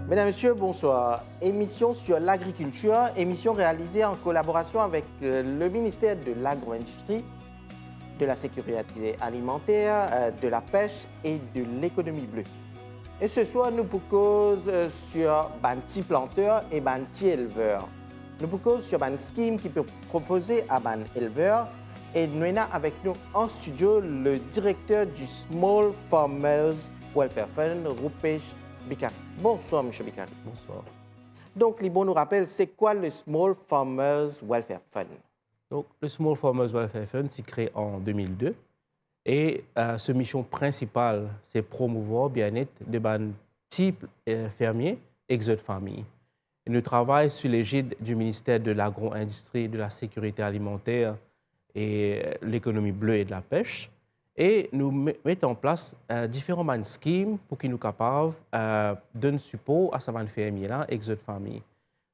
Mesdames, Messieurs, bonsoir. Émission sur l'agriculture, émission réalisée en collaboration avec le ministère de l'Agro-Industrie, de la Sécurité alimentaire, de la pêche et de l'économie bleue. Et ce soir, nous pour cause sur Banti planteur et Banti éleveur. Nous pour cause sur Ban scheme qui peut proposer à Ban éleveur. Et nous avons avec nous en studio le directeur du Small Farmers Welfare Fund, Rupesh Bikari. Bonsoir, M. Bikari. Bonsoir. Donc, Libo nous rappelle, c'est quoi le Small Farmers Welfare Fund? Donc, le Small Farmers Welfare Fund s'est créé en 2002 et sa mission principale, c'est promouvoir le bien-être de type fermiers et de familles. Nous travaillons sous l'égide du ministère de l'Agro-Industrie, de la Sécurité alimentaire et l'économie bleue et de la pêche. Et nous mettons en place différents schemes pour qu'ils nous capables de donner support à ces fermiers-là et aux familles.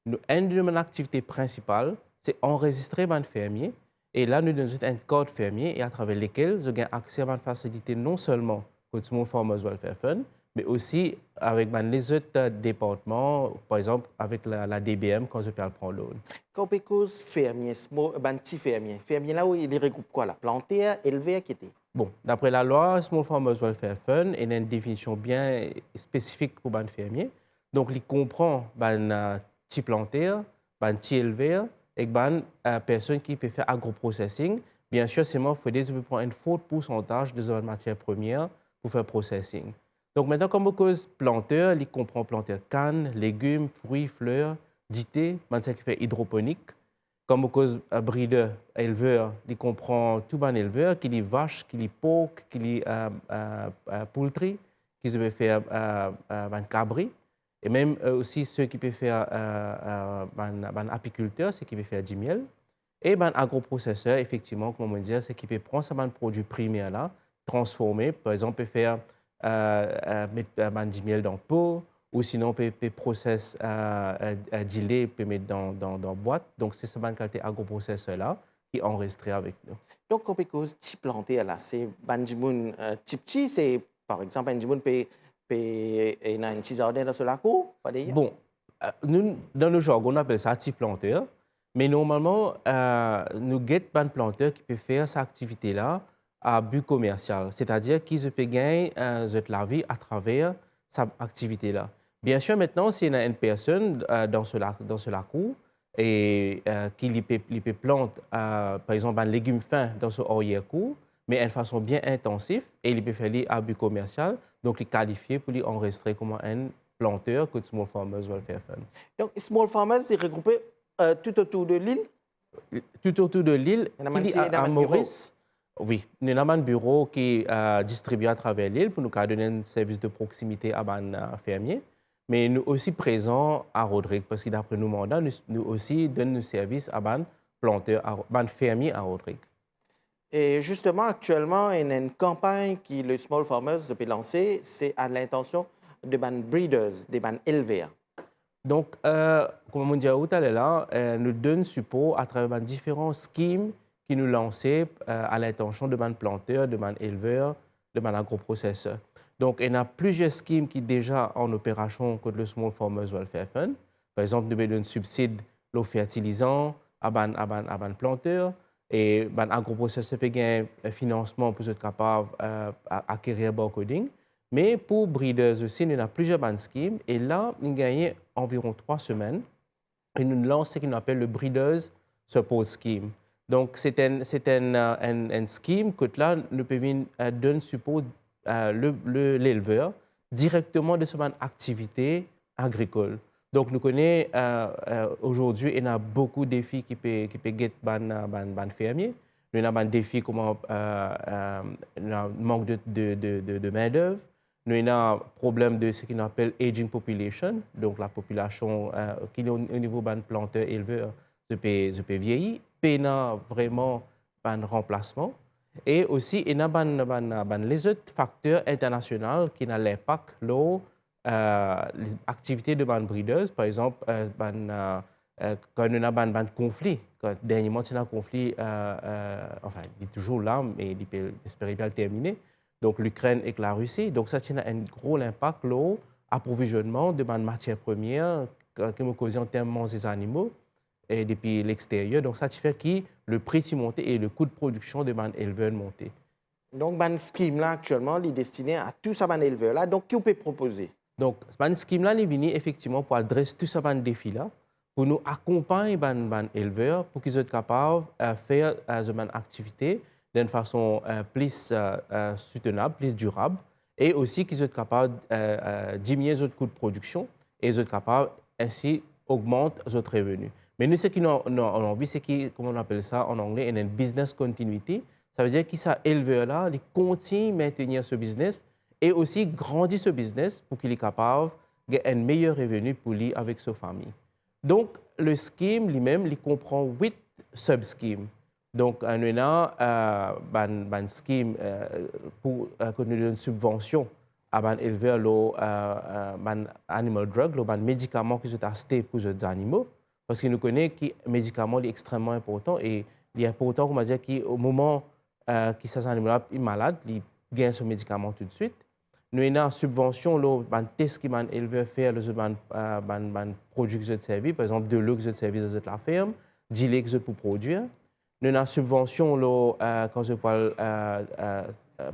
Une de nos activités principales, c'est enregistrer les fermiers. Et là, nous donnons un code fermier et à travers lequel ils ont accès à une facilité non seulement pour le Small Farmers Welfare Fund, mais aussi avec les autres départements, par exemple avec la DBM quand je peux prendre l'eau. Quand on parle fermier, petit fermier, fermier là où il regroupe quoi? La planter, élever, qui était? Bon, d'après la loi, Small Farmers Welfare Fund, il y a une définition bien spécifique pour les fermiers. Donc, il comprend les petits planteurs, les petits éleveurs et les personnes qui peuvent faire agroprocessing. Bien sûr, c'est moi, il faut prendre un fort pourcentage de matières premières pour faire processing. Donc, maintenant, comme cause planteur, il comprend planteur canne, légumes, fruits, fleurs, dité, qui fait hydroponique. Comme cause breeder, éleveur, il comprend tout bon éleveur, qui est vache, qui est porc, qui est poultry, qui veut faire cabri, et même aussi ceux qui peuvent faire apiculteur, ceux qui peuvent faire du miel, et agroprocesseur, effectivement, comme on dit, c'est qui peut prendre ce produit primaire là, transformer, par exemple, peut faire mettre du miel dans le pot, ou sinon, on peut processer du lait, peut mettre dans la boîte. Donc, c'est ce qualité agroprocesseur-là qui est enregistré avec nous. Donc, quand on parle de planter, là, c'est petit, c'est par exemple, un peut un petit jardin dans la cour, pas d'ailleurs? Bon, nous, dans le jargon, on appelle ça petit planteur. Mais normalement, nous guettons un planteur qui peut faire cette activité-là à but commercial. C'est-à-dire qu'il peut gagner la vie à travers cette activité-là. Bien sûr, maintenant, s'il y a une personne dans ce cour et qui peut planter, par exemple, un légume fin dans ce arrière-cour, mais de façon bien intensive, et il peut faire à but commercial, donc il est qualifié pour enregistrer comme un planteur que Small Farmers Welfare Fund. Donc, Small Farmers est regroupé tout autour de l'île? Tout autour de l'île, à Maurice. Oui, nous avons un bureau qui est distribué à travers l'île pour nous donner un service de proximité à nos fermiers. Mais nous aussi présents à Rodrigue, parce que d'après nos mandats, nous aussi donnons nos services à nos planteurs, à fermiers à Rodrigue. Et justement, actuellement, il y a une campagne que le Small Farmers peut lancer, c'est à l'intention de ban breeders, des ban éleveurs. Donc, comme on dit tout à l'heure, nous donnons support à travers différents schemes qui nous lancent à l'intention de ban planteurs, de ban éleveurs, de ban agroprocesseurs. Donc, il y a plusieurs schemes qui sont déjà en opération contre le Small Farmers Welfare Fund. Par exemple, nous donnons subside l'eau fertilisant à ban planteurs et ban agroprocesseurs peut gagner un financement pour être capable d'acquérir le coding. Mais pour breeders aussi, il y a plusieurs schemes. Et là, nous gagnons environ 3 semaines. Et nous lançons ce qu'on appelle le Breeders Support Scheme. Donc, c'est un scheme que là, nous pouvons donner support l'éleveur directement de son activité agricole. Donc, nous connaissons aujourd'hui, il y a beaucoup de défis qui peuvent être les fermiers. Nous avons des défis comme le manque de main-d'œuvre. Nous avons un problème de ce qu'on appelle aging population, donc la population qui est au niveau des planteurs éleveurs peut vieillir, puis il y a vraiment un remplacement. Et aussi, il y a les autres facteurs internationaux qui ont l'impact sur l'activité de les breeders. Par exemple, quand on a un conflit, dernièrement, il y a un conflit, enfin, il est toujours là, mais il peut espérer bien le terminer. Donc l'Ukraine et la Russie. Donc ça a un gros impact approvisionnement de matières premières que nous causons en termes des animaux et depuis l'extérieur. Donc, ça fait que le prix est monté et le coût de production de l'éleveur monté. Donc, ce scheme là actuellement, il est destiné à tous ces éleveurs là. Donc, qui vous peut proposer? Donc, ce scheme là est venu effectivement pour adresser tous ces défis là, pour nous accompagner les éleveurs pour qu'ils soient capables de faire une activité d'une façon plus soutenable, plus durable, et aussi qu'ils soient capables de diminuer les coûts de production et ils soient capables ainsi augmenter les revenus. Mais nous, ce qu'on a envie, c'est comme on appelle ça en anglais, une business continuity. Ça veut dire que ces éleveurs-là, ils continuent à maintenir ce business et aussi grandir ce business pour qu'il est capable de gagner un meilleur revenu pour lui avec sa famille. Donc, le scheme lui-même, il comprend 8 sub-schemes. Donc, on a un scheme pour que nous donnions une subvention à un éleveur, un animal drug, un médicament qui sont achetés pour les animaux. Parce que nous connaissons que le médicament est extrêmement important et il est important qu'on dire qu'au moment que ces animaux sont malades, ils gagnent ce médicament tout de suite. Nous avons une subvention, un test que les éleveurs font, les produits qu'ils ont servis, par exemple, de l'eau qu'ils ont servi dans la ferme, du lait qu'ils ont pour produire. Nous avons une subvention, quand je parle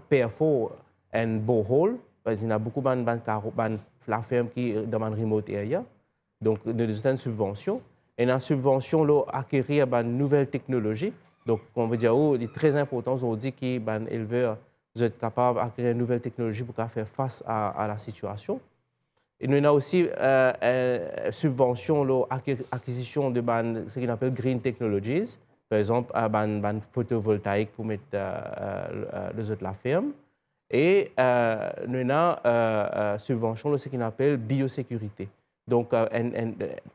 PFO et borehole, parce qu'il y a beaucoup de la ferme qui est dans une remote area. Donc, nous avons une subvention. Et une subvention à acquérir une nouvelle technologie. Donc, on veut dire, il est très important aujourd'hui que les éleveurs soient capables d'acquérir une nouvelle technologie pour faire face à la situation. Et nous avons aussi une subvention à l'acquisition de ce qu'on appelle Green Technologies, par exemple, une photovoltaïque pour mettre la ferme. Et nous avons une subvention de ce qu'on appelle biosécurité. Donc,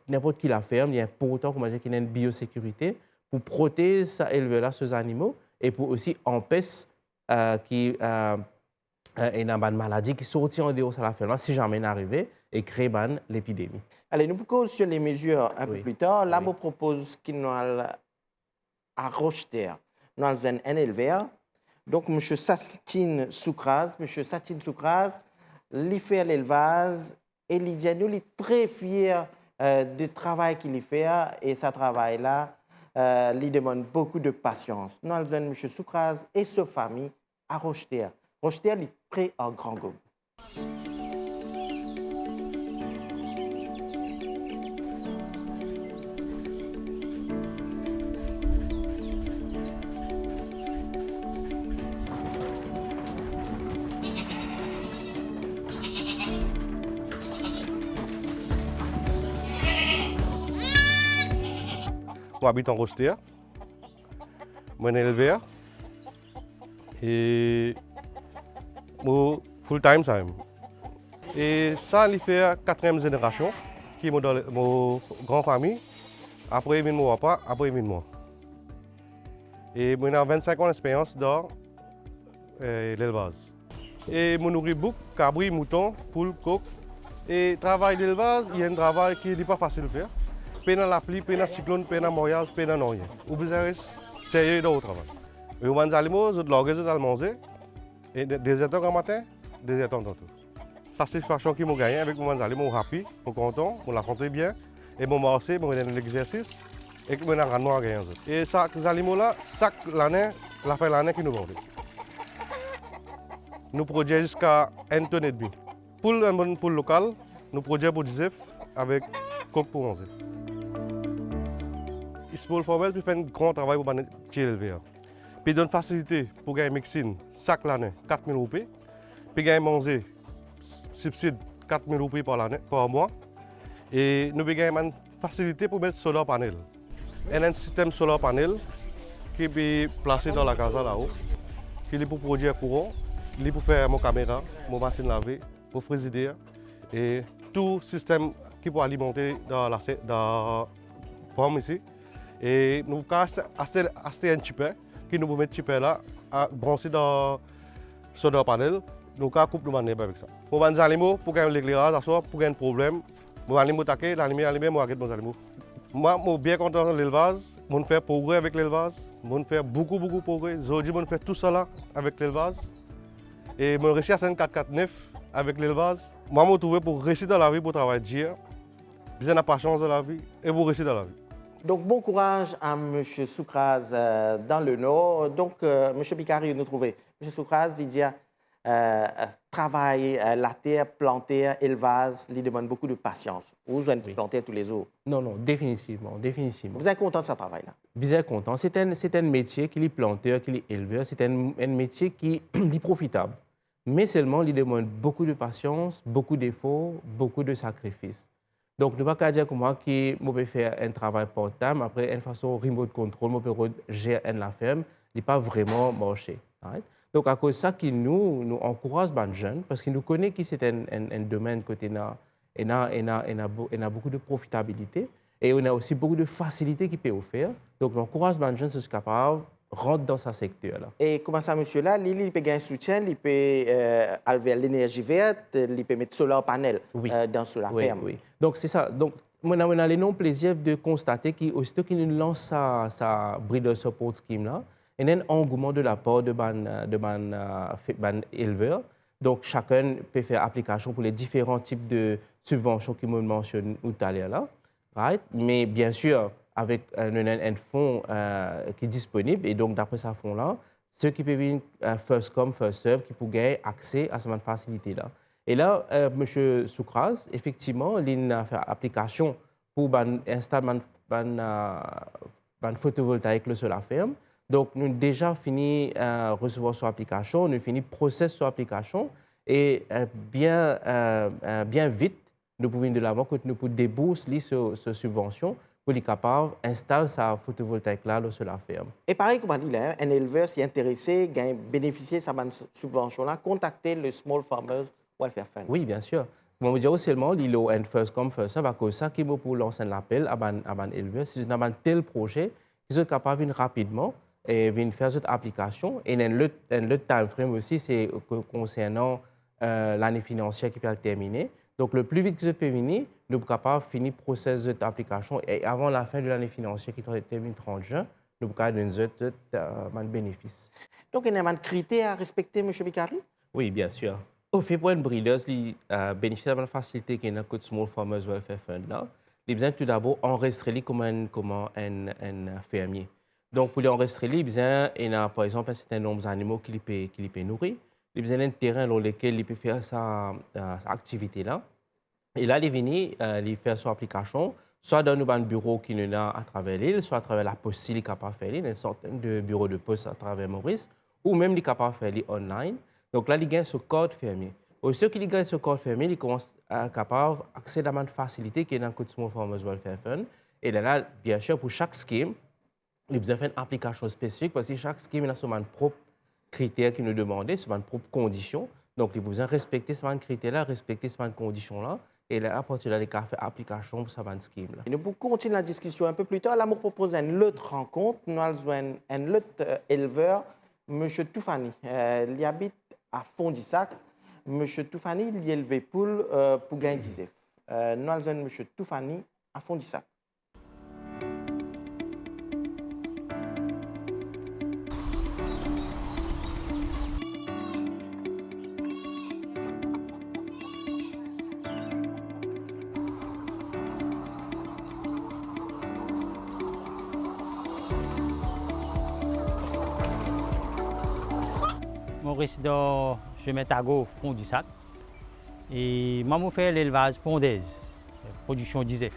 n'importe qui la ferme, il est important qu'il y ait une biosécurité pour protéger ces éleveurs-là, ces animaux, et pour aussi empêcher qu'il y ait une maladie qui sortit en dehors de la ferme, si jamais elle arrive, et créer l'épidémie. Allez, nous pouvons sur les mesures un peu plus tard. Là, je propose qu'il nous à Rocheterre, nous avons un éleveur. Donc, M. Satine Soukraz, il fait l'élevage. Et Lydia, nous sommes très fiers du travail qu'il fait et ce travail-là lui demande beaucoup de patience. Nous avons M. Soukraz et sa famille à Rocheterre. Rocheterre est près à Grand Gobe. J'habite en Rocheterre, je suis éleveur et je suis full-time. Et ça, il fait la 4e génération qui est ma grande famille. Après, il y a mon papa, après, il y a moi. Et j'ai 25 ans d'expérience dans l'élevage. Et je nourris beaucoup, cabri, mouton, poule, coq. Et le travail d'élevage, il y a un travail qui n'est pas facile à faire. Pendant la pluie, pendant le cyclone, pendant le mariage, pendant le rien. Vous besoin sérieux dans le travail. Et les animaux, ils ont mangé. Et des états le matin, des états tantôt. Ça, c'est la satisfaction qu'ils m'ont gagné avec les animaux, happy, content, on la santé bien. Et mon marché, on a l'exercice. Et on a un rendement à gagner. Et ça, les animaux-là, chaque année, la fin de l'année, qu'ils nous vendent. Nous produisons jusqu'à 1,5 tonne. Pour un poule local, nous produisons pour 10 œufs avec coq pour manger. Small Farmers fait un grand travail pour les petits éleveurs. Puis il donne facilité pour gagner médecine chaque année 4 000 roupies. Puis gagner manger subside 4 000 roupies par mois. Et nous avons une facilité pour mettre solar panel. Il y a un système solar panel qui est placé dans la casa là-haut, qui est pour produire courant, il est pour faire mon caméra, mon machine laver, mon frigidaire et tout système qui peut alimenter dans la ferme ici. Et nous avons acheté un chipper qui nous permet de chipper là, à brancher dans le solar panel. Nous avons coupé le avec ça. Pour les animaux, pour gagner l'éclairage, pour gagner un problème, les animaux attaquent, les animaux, moi, les animaux. Moi, je suis bien content de l'élevage. Je fais progrès avec l'élevage. Je fais beaucoup de progrès. Aujourd'hui, je fais tout ça là avec l'élevage. Et je recherche un 449 avec l'élevage. Moi, je me trouve pour réussir dans la vie, pour travailler dur, besoin de patience dans la vie et pour réussir dans la vie. Donc, bon courage à M. Soukraz dans le Nord. Donc, M. Bikari, nous trouvons. M. Soukraz, il dit travail, la terre, planter, élevage, il demande beaucoup de patience. Vous devez planter tous les jours. Non, non, définitivement, définitivement. Vous êtes content de ce travail-là? Vous êtes content. C'est un métier qui est planteur, qui est éleveur. C'est un métier qui est profitable. Mais seulement, il demande beaucoup de patience, beaucoup d'efforts, beaucoup de sacrifices. Donc, ne pas qu'à dire que moi, qui peux faire un travail part-time, après, une façon remote control, je peux gérer la ferme, il n'est pas vraiment marché. Right? Donc, à cause de ça, nous encourage les jeunes, parce qu'ils nous connaissent que c'est un domaine côté il a beaucoup de profitabilité et on a aussi beaucoup de facilité qu'il peut offrir. Donc, on encourage les jeunes qui sont capables de rentrer dans ce secteur-là. Et comment ça, monsieur-là, il peut gagner un soutien, il peut aller l'énergie verte, il peut mettre solar panel dans la ferme. Oui. Donc, c'est ça. Donc, on a le plaisir de constater qu'aussitôt qu'il nous lance sa breeder support scheme-là, il y a un engouement de la part de éleveurs. Donc, chacun peut faire application pour les différents types de subventions qu'il me mentionne tout à l'heure là. Right? Mais bien sûr, avec un fonds qui est disponible, et donc d'après ce fonds-là, ceux qui peuvent venir first come, first serve, qui peuvent gagner accès à cette facilité-là. Et là, M. Soukraz, effectivement, il a fait application pour installer un photovoltaïque sur la ferme. Donc, nous avons déjà fini recevoir son application, nous avons fini le process sur l'application et bien vite, nous pouvons de l'avant que nous pouvons débourser cette subvention pour être capable d'installer sa photovoltaïque là sur la ferme. Et pareil, comme on dit, un éleveur s'y intéressé, bénéficier de cette subvention-là, contacter le Small Farmers Welfare Fund. Oui, bien sûr. Je veux dire seulement, il y a un first come, first serve, à cause de ça, qui pour lancer un appel à un éleveur. Si vous avez un tel projet, ils sont capables de venir rapidement et venir faire cette application. Et le time frame aussi, c'est concernant l'année financière qui peut être terminée. Donc, le plus vite que je peux venir, nous sommes capables de finir le processus d'application. Et avant la fin de l'année financière qui termine le 30 juin, nous sommes capables de donner un bénéfice. Donc, il y a un critère à respecter, M. Bikari? Oui, bien sûr. Au fait, pour un breeder, il bénéficie de la facilité qu'il y a dans le Small Farmers Welfare Fund. Il a besoin tout d'abord d'enregistrer comme un fermier. Donc, pour l'enregistrer, il y a par exemple un certain nombre d'animaux qu'il peut nourrir. Il a besoin d'un terrain dans lequel il peut faire sa activité-là. Et là, il est venu, il fait son application, soit dans un bureau qui est à travers l'île, soit à travers la poste, il est capable de faire l'île, une centaine de bureaux de poste à travers Maurice, ou même il est capable de faire l'île online. Donc là, il gagne ce code fermier. Aussitôt qu'il gagne ce code fermier, il commence à être capable d'accéder à une facilité qui est dans le Small Farmers Welfare Fund. Et là, bien sûr, pour chaque scheme, il a besoin de faire une application spécifique parce que chaque scheme a son propre critères qui nous demandaient, son propre condition. Donc, il a besoin de respecter ces critères-là, respecter ces conditions-là. Et là, à partir de là, il a fait application pour ce scheme-là. Et nous pouvons continuer la discussion un peu plus tard. Là, je propose une autre rencontre. Nous avons un autre éleveur, M. Toufani. Il habite à Fondissac. M. Toufani, il élève des poules pour gagner des œufs. Nous avons M. Toufani à Fondissac. Mon résident chemin Tago, fond du sac. Et moi, je fais l'élevage pondaise, production d'ISEF,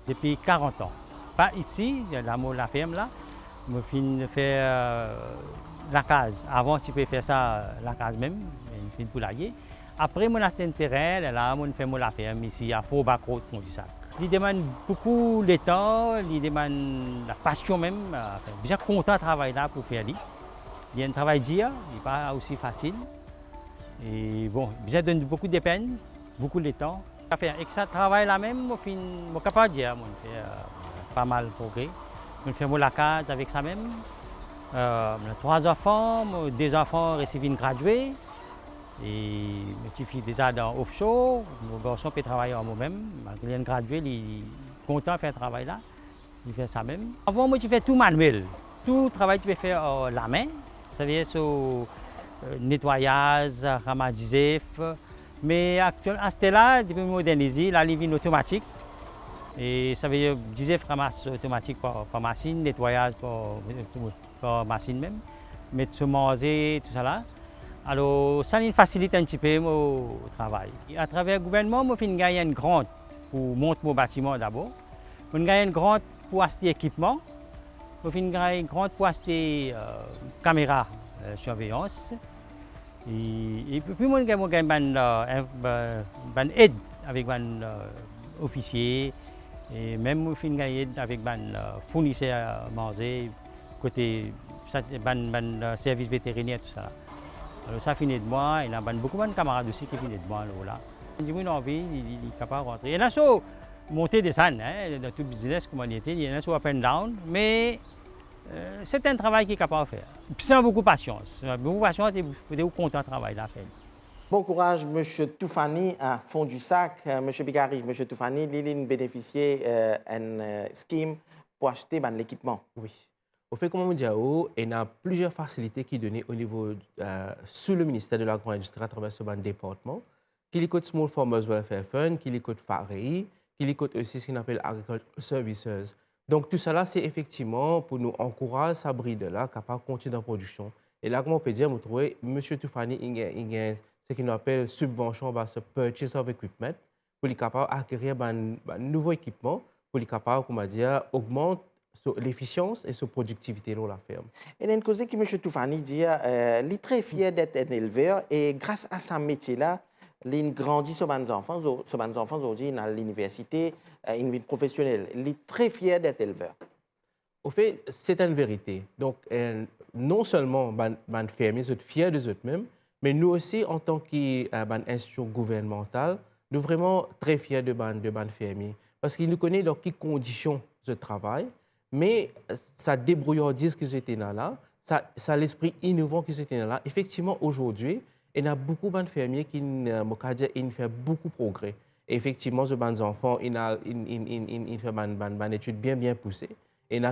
depuis 40 ans. Pas ici, la ferme là, je fais la case. Avant, tu peux faire ça, la case même, je fais le poulailler. Après, mon acheté un terrain, là, je fais la ferme ici à Faux-Bacro, fond du sac. Il demande beaucoup de temps, il demande la passion même. Bien content de travailler là pour faire lui. Il y a un travail dur, il n'est pas aussi facile. Et bon, besoin de beaucoup de peine, beaucoup de temps. Avec ce travail-là même, je suis capable de dire, je fais pas mal de progrès. Je fais la case avec ça même. J'ai 3 enfants, 2 enfants reçus une graduée. Et mes petites filles déjà dans offshore. Mon garçon peut travailler en moi-même. Malgré qu'il est gradué, il est content de faire ce travail-là. Il fait ça même. Avant, moi, je fais tout manuel. Tout travail que tu peux faire la main. Ça veut dire sur nettoyage, ramassage, Mais actuellement, à ce là depuis moderniser, la livine automatique. Et ça veut dire, disais, ramasse automatique par machine, nettoyage par machine même, mettre se manger, tout ça là. Alors, ça nous facilite un petit peu mon travail. Et à travers le gouvernement, je fais gagner une grande pour monter mon bâtiment d'abord. Je gagne une grande pour acheter équipement. Je fais une grande pour acheter caméra surveillance. Et puis, je gagne une aide avec un officier. Et même je fais gagner avec un fournisseur à manger, côté service vétérinaire, tout ça. Alors ça finit de moi, il y a beaucoup de camarades aussi qui finissent de moi là. J'ai une envie, il est capable de rentrer. Il y en a qui monter des descendre, dans tout business comme on était, il y en a qui up and down, mais c'est un travail qui est capable de faire. Puis c'est beaucoup de patience. Beaucoup de patience et vous êtes content de travailler là. Bon courage, M. Toufani, à Fond du Sac. M. Bigari, M. Toufani, Liline bénéficier d'un scheme pour acheter l'équipement. Oui. Au fait, comme on dit, il y a plusieurs facilités qui sont données au niveau sous le ministère de l'Agro-Industrie à travers ce département, qui écoute Small Farmers Welfare Fund, qui écoute FAREI, qui écoute aussi ce qu'on appelle Agricultural Services. Donc tout ça, c'est effectivement pour nous encourager à bride-là, capable de continuer en production. Et là, comme on peut dire, vous trouvez, M. Toufani, il y a ce qu'on appelle subvention, ce purchase of equipment, pour les capables d'acquérir un nouveau équipement, pour les capables, comment dire, augmenter l'efficience et la productivité de la ferme. Et une chose que M. Toufani dit, il est très fier d'être un éleveur et grâce à ce métier-là, il grandit sur les enfants. Sur les enfants aujourd'hui, à l'université, une vie professionnelle. Il est très fier d'être éleveur. Au fait, c'est une vérité. Donc, non seulement les fermiers sont fiers de eux-mêmes, mais nous aussi, en tant qu'institution gouvernementale, nous sommes vraiment très fiers de les fermiers. Parce qu'ils nous connaissent dans quelles conditions de travail, mais ça débrouillardise qu'ils étaient là, ça l'esprit innovant qu'ils étaient là. Effectivement, aujourd'hui, il y a beaucoup de fermiers qui font beaucoup de progrès. Et effectivement, les enfants, ils font une étude bien poussée. Il y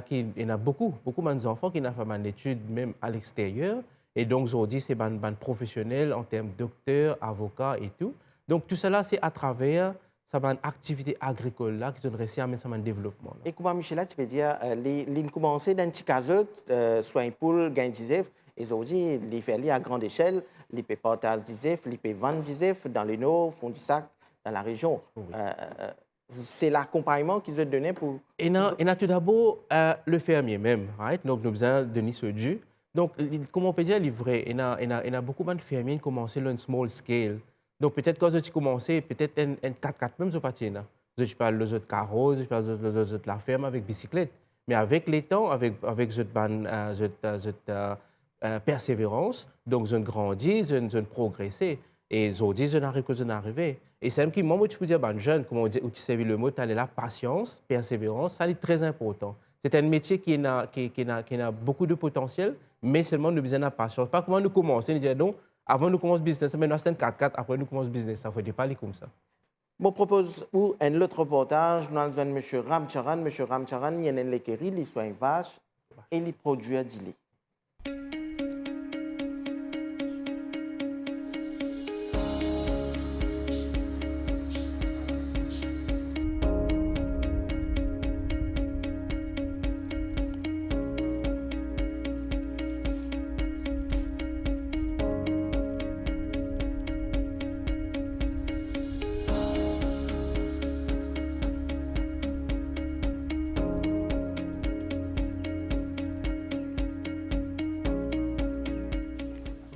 a beaucoup d'enfants qui font une étude même à l'extérieur. Et donc, aujourd'hui, c'est des professionnels en termes de docteurs, avocats et tout. Donc, tout cela, c'est à travers cette activité agricole là qui ont réussi à mettre un développement. Et comment, Michel, tu peux dire, ils commencent dans un petit caseux, soit un poule, gain d'isef, et aujourd'hui, ils font à grande échelle, ils peuvent partager d'isef, ils peuvent vendre d'isef dans le nord, Fond du Sac, dans la région. Oui. C'est l'accompagnement qu'ils ont donné pour... Et il y a tout d'abord le fermier même, right? Donc nous avons besoin de donner ce dû. Donc, comment on peut dire livrer? Il y a beaucoup de fermiers qui commencent à small scale. Donc peut-être quand tu commences, peut-être un 4x4 même, je ne je parle de autres carrosses, je parle de la ferme avec bicyclette. Mais avec les temps, avec cette persévérance, donc je grandis, je progresse. Et aujourd'hui, je n'arrive que je n'arrive. Et c'est un petit moment où tu peux dire, jeune, comme on dit, où tu sais le mot, tu as la patience, persévérance, ça est très important. C'est un métier qui a beaucoup de potentiel, mais seulement nous besoin de patience. Pas comment nous commencer, nous dire non, avant nous commencer le business, maintenant c'est un 4x4, après nous commençons le business. Ça ne faut pas aller comme ça. Je propose pour un autre reportage, nous avons M. Ramcharan. M. Ramcharan, il y a une écurie, il soit une vache et il produit du lait.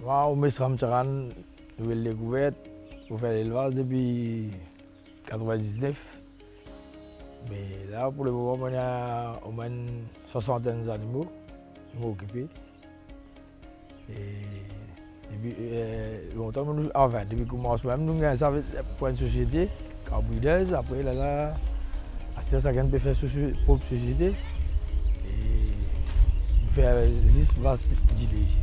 Moi, M. Ramcharan, nouvelle découverte pour faire l'élevage depuis 1999. Mais là, pour le moment, on a au moins une soixantaine d'animaux qui m'ont occupé. Et depuis longtemps, enfin, depuis le commencement, nous avons ça pour une société, carbrideuse. Après, là, à ce moment-là, on peut faire sa propre société. Et nous faisons 10 vaches d'îles ici.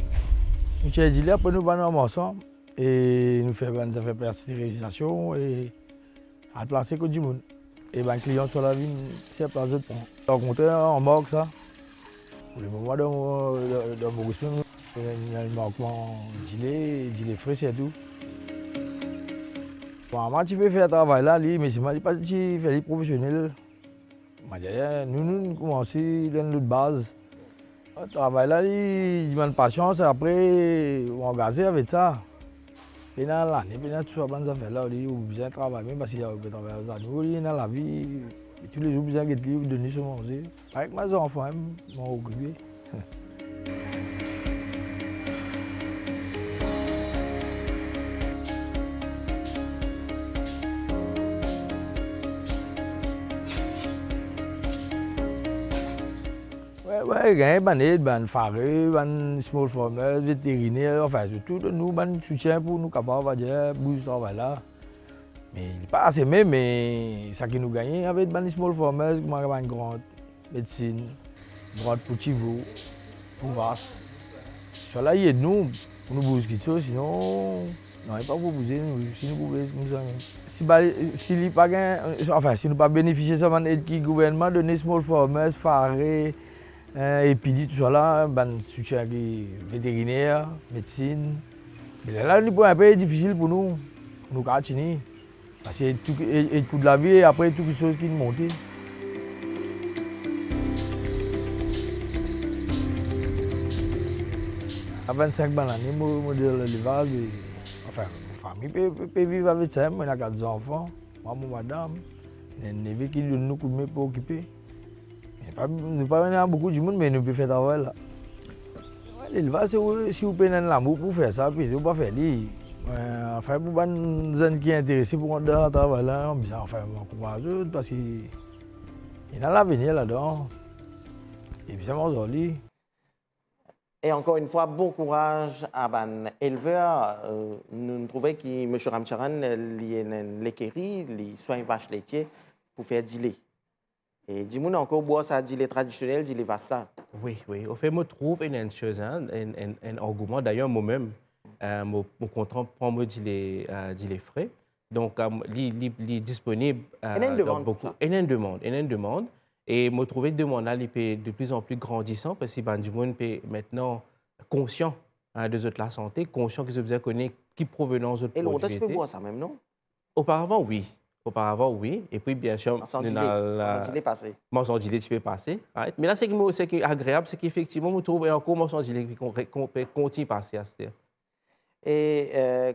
Nous avons dit après nous allons ensemble et nous faisons des pasteurisation et à placer que du monde. Et les clients sur la ville, c'est à place de pont. Par contre, on marque ça. Pour le moment, dans mon goût, il y a un marquement gilet frais, c'est tout. Bon, moi, tu peux faire travail là, mais c'est pas tu fais les professionnels. Nous commençons dans notre base. Le travail là, il demande patience, après, on engage avec ça. Et dans l'année, tout ça, on fait là, on a besoin de travailler, même parce qu'il y a besoin de travailler dans la vie. Tous les jours, besoin de donner ce manger. Avec mes enfants, ils m'ont occupé. Ouais, il y a des aides, des fareux, des small farmers, des vétérinaires, enfin, surtout nous, des soutiens pour nous capables de bouger ce travail là. Mais il n'est pas assez même, mais ça qui nous gagne avec des small farmers, comme une grande médecine, une grande pour chivaux, pour vaches. Cela y aide nous, pour nous bouger quelque chose, sinon, non, il n'est pas pour bouger, si nous pouvons, nous sommes. Si nous ne pas bénéficier de l'aide qui gouvernement donne small farmers, fareux, et puis tout ça là, ben soutien vétérinaire, médecine. Mais là, c'est un peu difficile pour nous continuer. Parce que tout coût de la vie et après toutes les choses qui nous montent. À 25 années, modèle l'élevage, enfin, ma famille peut vivre avec ça. On a 4 enfants, moi, madame, il y a un neveu qui donne nous coup de main pour occuper. Nous pas beaucoup de monde, mais nous pouvons faire travail là. L'élevage, si vous payez l'amour pour faire ça, puis vous ne pouvez pas faire ça. Enfin, pour les gens qui sont intéressés pour faire travail là, enfin, on encourage parce qu'il y a l'avenir là-dedans. Et puis, c'est mon joli. Et encore une fois, bon courage à l'éleveur. Nous trouvons que M. Ramcharan, l'équerrie, les soins vaches laitiers pour faire du lait. Et dis-moi encore, boire ça, du lait traditionnel, du lait vasta. Oui, oui. Au fait, je trouve une chose, un argument. D'ailleurs, moi-même, je content pour moi du lait frais. Donc, il est disponible dans beaucoup. Il y a une demande. Et je trouve que la demande est de plus en plus grandissante parce que les gens sont maintenant conscients de la santé, conscients qu'ils ont besoin de connaître qui provenance de et longtemps, tu peux boire ça même, non? Auparavant, oui. Et puis, bien sûr, mensonge gilet, tu peux passer. Right? Mais là, ce qui est agréable, c'est qu'effectivement, on trouve encore mensonge gilet qui continue à passer à ce terme. Et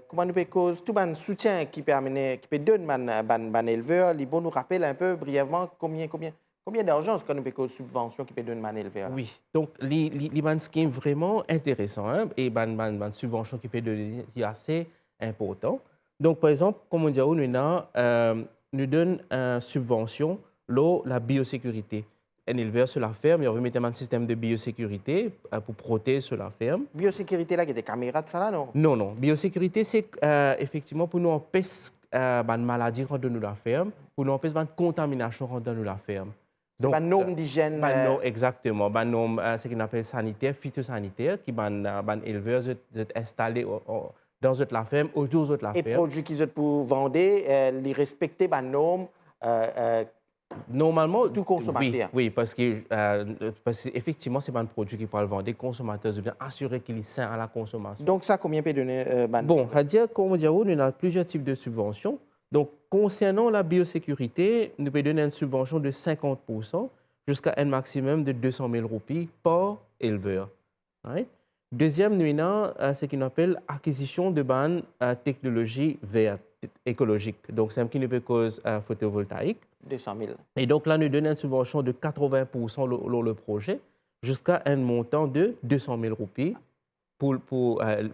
comment nous cause tout le soutien qui peut donner à l'éleveur, il faut nous rappeler un peu brièvement combien d'argent est-ce qu'on nous cause subvention qui peut donner à l'éleveur? Oui, donc les schème vraiment intéressant et une subvention qui peut donner assez important. Donc, par exemple, comme on dit, nous donne une subvention la biosécurité. Un éleveur sur la ferme, il va mettre un système de biosécurité pour protéger sur la ferme. Biosécurité, là, il y a des caméras, tout ça, là, non? Non. Biosécurité, c'est effectivement pour nous empêcher une maladie dans la ferme, pour nous empêcher une contamination dans la ferme. Donc, une norme d'hygiène. Exactement. Une norme, ce qu'on appelle sanitaire, phytosanitaire, qui est éleveur installé dans la ferme, autour de la ferme. Et produits qu'ils ont pour vendre, les respecter les normes. Normalement, tout consommateur. Oui, parce que effectivement, c'est pas un produit qui peut le vendre. Les consommateurs doivent bien assurer qu'il est sain à la consommation. Donc ça, combien peut donner Bon, à dire, comme on dit, on a plusieurs types de subventions. Donc, concernant la biosécurité, nous pouvons donner une subvention de 50% jusqu'à un maximum de 200 000 roupies par éleveur. Right? Deuxième, nous avons ce qu'on appelle acquisition de bandes technologie verte, écologique. Donc, c'est un qui ne peut cause photovoltaïque. 200 000. Et donc là, nous donnons une subvention de 80% le projet jusqu'à un montant de 200 000 roupies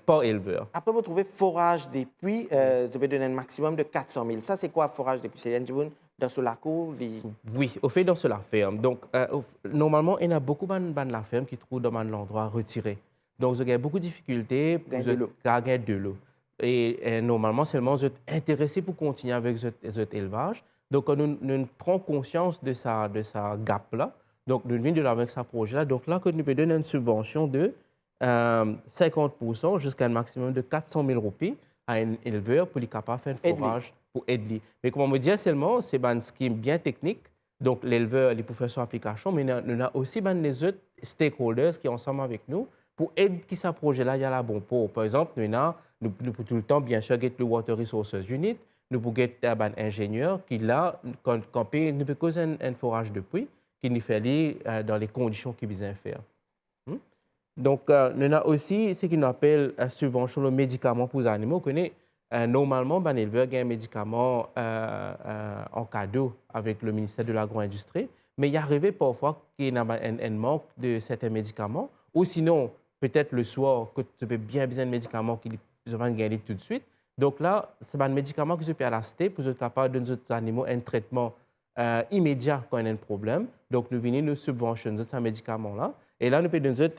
par éleveur. Après, vous trouvez forage des puits, vous avez donné un maximum de 400 000. Ça, c'est quoi forage des puits? C'est dans ce lac? Oui, au fait, dans ce la ferme. Donc, normalement, il y a beaucoup de la ferme qui trouvent dans l'endroit retiré. Donc, vous avez beaucoup de difficultés pour gagner de l'eau. Et normalement, seulement, vous êtes intéressé pour continuer avec cet élevage. Donc, nous prenons conscience de sa gap-là. Donc, nous venons de là avec ce projet-là. Donc, là, nous pouvons donner une subvention de 50% jusqu'à un maximum de 400 000 roupies à un éleveur pour lui capable de faire un forage pour aider. Mais comme on me dit seulement, c'est un scheme bien technique. Donc, l'éleveur, il peut faire son application, mais nous avons aussi les autres stakeholders qui sont ensemble avec nous pour aider qui ce projet-là, il y a la bon pour. Par exemple, nous pouvons tout le temps, bien sûr, get le Water Resources Unit. nous pouvons avoir un ingénieur qui là, quand nous peut causer un forage de puits, qui nous fait aller dans les conditions qu'il besoin faire. Donc, nous avons aussi ce qu'on appelle subvention de médicaments pour les animaux. Normalement, les éleveurs ont un médicament en cadeau avec le ministère de l'Agro-Industrie, mais il arrive parfois qu'il y a un manque de certains médicaments, ou sinon, peut-être le soir, que tu peux bien besoin de médicaments qui vont gagner tout de suite. Donc là, c'est un médicament que tu peux acheter pour être capable de donner aux animaux un traitement immédiat quand il y a un problème. Donc, nous venons nous subventionner ce médicament-là. Et là, nous pouvons donner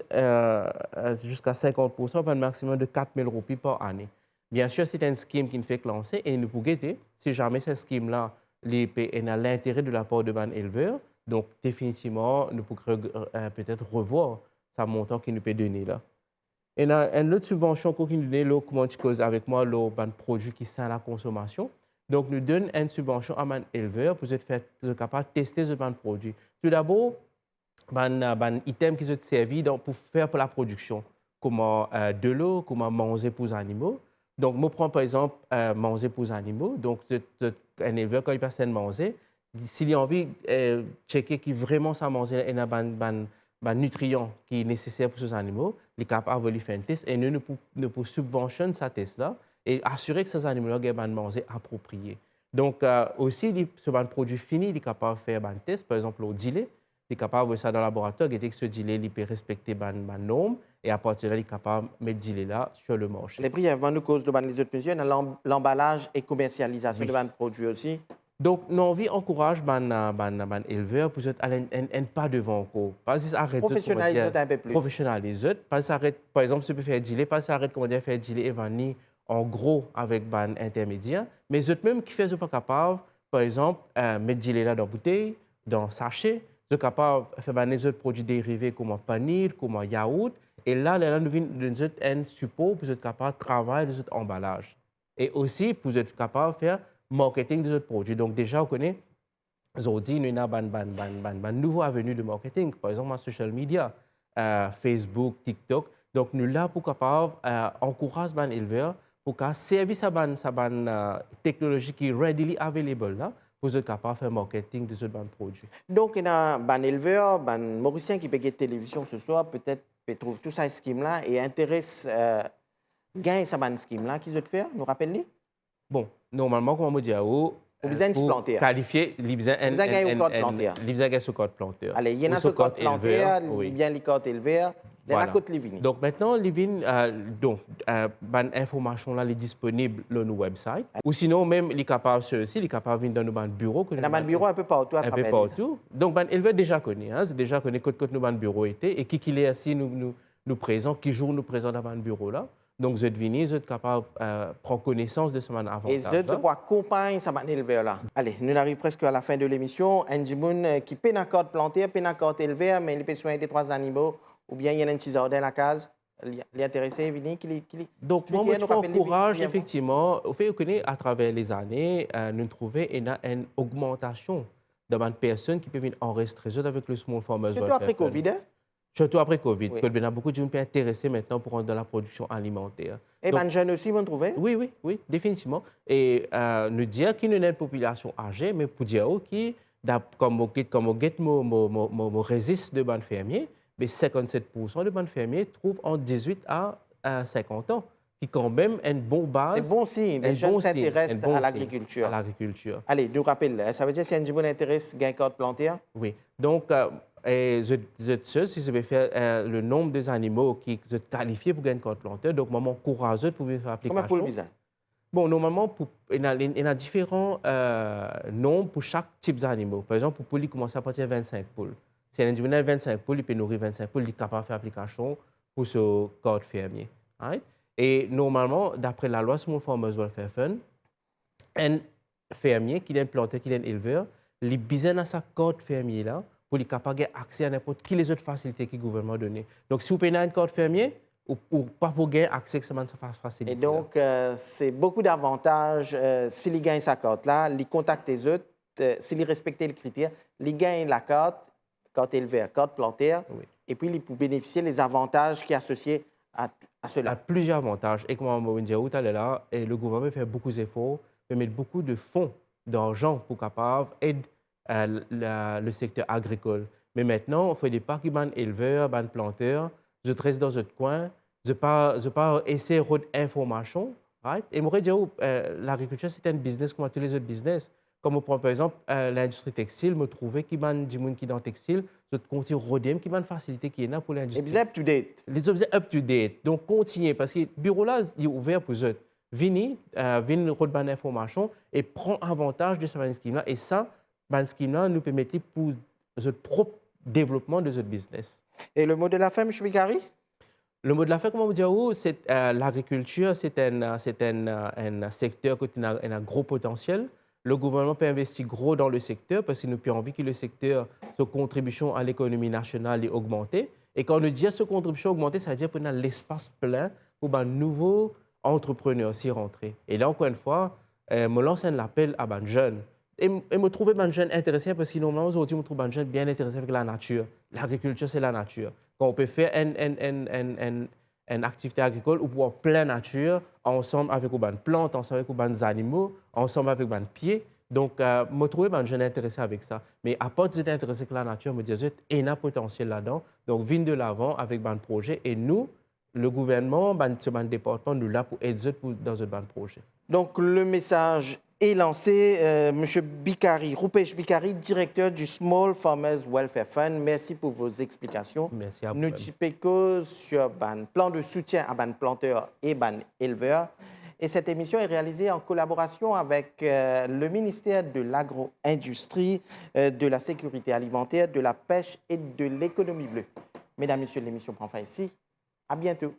jusqu'à 50% pour un maximum de 4 000 roupies par année. Bien sûr, c'est un scheme qui nous fait lancer et nous pouvons guetter si jamais ce scheme-là a l'intérêt de la part de ban éleveur. Donc, définitivement, nous pouvons peut-être revoir ce montant qu'il nous peut donner là. Et il y a une autre subvention qui nous donne, comment tu causes avec moi, le produit qui sert à la consommation. Donc, nous donnons une subvention à un éleveur pour être capable de tester ce produit. Tout d'abord, un item qui est servi pour faire pour la production, comme de l'eau, comme manger pour les animaux. Donc, moi, prends par exemple manger pour les animaux. Donc, un éleveur, quand il passe à manger, s'il a envie de checker qui vraiment ça manger, il y a un nutrient qui est nécessaire pour ces animaux, il est capable de faire un test et nous pouvons subventionner ce test-là et assurer que ces animaux-là aient un manger approprié. Donc, aussi, sur un produit fini, il est capable de faire un test, par exemple, au gilet. Il est capable de faire ça dans le laboratoire, et que ce gilet il peut respecter les normes, et à partir de là, il est capable de mettre ce gilet-là sur le marché. Les brièvement, nous cause de les autres mesures, l'emballage et commercialisation de ban produits aussi. Donc, nous encourage les éleveurs pour aller un pas devant encore. Pas arrêter professionnaliser un peu plus. Professionnaliser. Pas arrêter, par exemple, si tu peux faire gilet, pas arrêter comment dire faire gilet et vanille en gros avec ban intermédiaire, mais eux même qui fait pas capable, par exemple, mettre gilet là dans la bouteille, dans le sachet. Ils sont capables de faire des autres produits dérivés comme paneer, comme yaourt. Et là, nous avons un support pour être capable de travailler des autres emballages. Et aussi pour être capable de faire marketing des autres produits. Donc déjà, on connaît, aujourd'hui, nous avons un nouveau avenue de marketing, par exemple en social media, Facebook, TikTok. Donc nous là pour capable encourager les éleveurs pour qu'un service à la technologie qui est readily available là, pour être capable de faire marketing de ce produit. Donc, il y a un éleveur, un Mauricien qui peut regarder télévision ce soir, peut-être peut trouver tout ça scheme-là et intéresse gagner ce scheme-là. Qu'est-ce que faire? Nous rappelez? Bon, normalement, comme on dit, pour qualifier, il y a un code planteur. Allez, il y a un code planteur, il y a un code éleveur. Voilà. Donc maintenant, l'information est disponible sur nos website. Ou sinon, même, il est capable de venir dans nos bureaux. Dans nos bureaux un peu partout. Un peu partout. Donc, l'éleveur déjà connu. Hein, c'est déjà connu quand nos bureaux étaient et qui est assis nous présent, qui joue nous présent dans nos bureaux là. Donc, vous êtes venu, vous êtes capable de prendre connaissance de ce avantage. Et vous êtes accompagner ce éleveur là. Allez, nous arrivons presque à la fin de l'émission. Un Jimoun qui peut un code planté, peut un code éleveur, mais il peut soigner des 3 animaux. Ou bien il y a un petit jardin dans la case, il est intéressé, Vini, Donc, moi, je encourage effectivement, au fait que à travers les années, nous trouvons une augmentation de personnes qui peuvent venir enregistrer avec le Small Farmers. Surtout après Covid, hein? Surtout après Covid, oui. Il y a beaucoup de gens qui sont intéressés maintenant pour rentrer dans la production alimentaire. Et les jeunes aussi vont trouver? Oui, définitivement. Et nous dire qu'il y a une population âgée, mais pour dire que, comme on résiste de bonnes fermiers, mais 57% de bonnes fermiers trouvent en 18 à 50 ans, qui est quand même une bonne base. C'est bon signe, les jeunes s'intéressent à l'agriculture. Allez, nous rappelle, ça veut dire que si un bon intéresse à un code planté? Oui, donc, si je vais faire le nombre des animaux qui sont qualifiés pour gagner un code planté, donc, moi, m'encourage pour faire l'application. Comment pour le visa? Bon, normalement, il y a différents nombres pour chaque type d'animaux. Par exemple, pour poules, il commence à partir de 25 poules. Si un individu a 25 poules, il peut nourrir 25 poules, il est capable de faire l'application pour ce code fermier. Right? Et normalement, d'après la loi Small Farmers Welfare Fund, un fermier qui est implanté, qui est un éleveur, il a besoin de ce code fermier-là pour être capable d'avoir accès à n'importe quelle autre facilité que le gouvernement a donné. Donc, si vous payez un code fermier, ou pas pour gagner accès à cette facilité. Et donc, c'est beaucoup d'avantages. S'il gagne sa carte-là, il contacte les autres, s'il respecte les critères, il gagne la carte éleveur, carte plantaire, oui. Et puis il peut bénéficier des avantages qui sont associés à cela. Il y a plusieurs avantages. Et comme on dit tout à l'heure, le gouvernement fait beaucoup d'efforts peut mettre beaucoup de fonds d'argent pour capable aider le secteur agricole. Mais maintenant, il ne faut pas qu'il y ait des éleveurs, des planteurs, je reste dans un coin, je ne pas essayer d'information. Right? Et moi, je dis, l'agriculture, c'est un business comme tous les autres business. Comme on prend par exemple l'industrie textile, me trouver qu'il y a des gens qui sont dans le textile, je continue à roder, qui a une facilité qui est là pour l'industrie. Et vous êtes up-to-date. Les objets up-to-date. Donc, continuez, parce que le bureau là, il est ouvert pour eux. Venez, venez reprendre l'information et prendre avantage de ce scheme là. Et ça, ce scheme là nous permet pour notre propre développement de notre business. Et le mot de la fin, M. Bikari? Le mot de la fin, comment vous dire, c'est l'agriculture, c'est un secteur qui a un gros potentiel. Le gouvernement peut investir gros dans le secteur parce qu'il nous a envie que le secteur, sa contribution à l'économie nationale est augmentée. Et quand on dit que cette contribution augmentée, ça veut dire qu'on a l'espace plein pour un nouveau entrepreneur s'y rentrer. Et là, encore une fois, je lance un appel à les jeunes. Et me trouver les jeunes intéressés parce que normalement, aujourd'hui, je trouve les jeunes bien intéressés avec la nature. L'agriculture, c'est la nature. Quand on peut faire une activité agricole ou pour plein nature, ensemble avec les plantes, ensemble avec les animaux, ensemble avec les pieds. Donc, je trouve les jeunes intéressés avec ça. Mais à part d'être intéressé avec la nature, je me dis qu'il y a un potentiel là-dedans. Donc, venez de l'avant avec un projet. Et nous, le gouvernement, ce département, nous là pour aider dans un projet. Donc, le message est lancé. Monsieur Bikari, Rupesh Bikari, directeur du Small Farmers Welfare Fund. Merci pour vos explications. Merci à vous. Nous discutons sur un plan de soutien à les planteurs et les éleveurs. Et cette émission est réalisée en collaboration avec le ministère de l'Agro-Industrie, de la Sécurité alimentaire, de la Pêche et de l'Économie bleue. Mesdames, Messieurs, l'émission prend fin ici. À bientôt.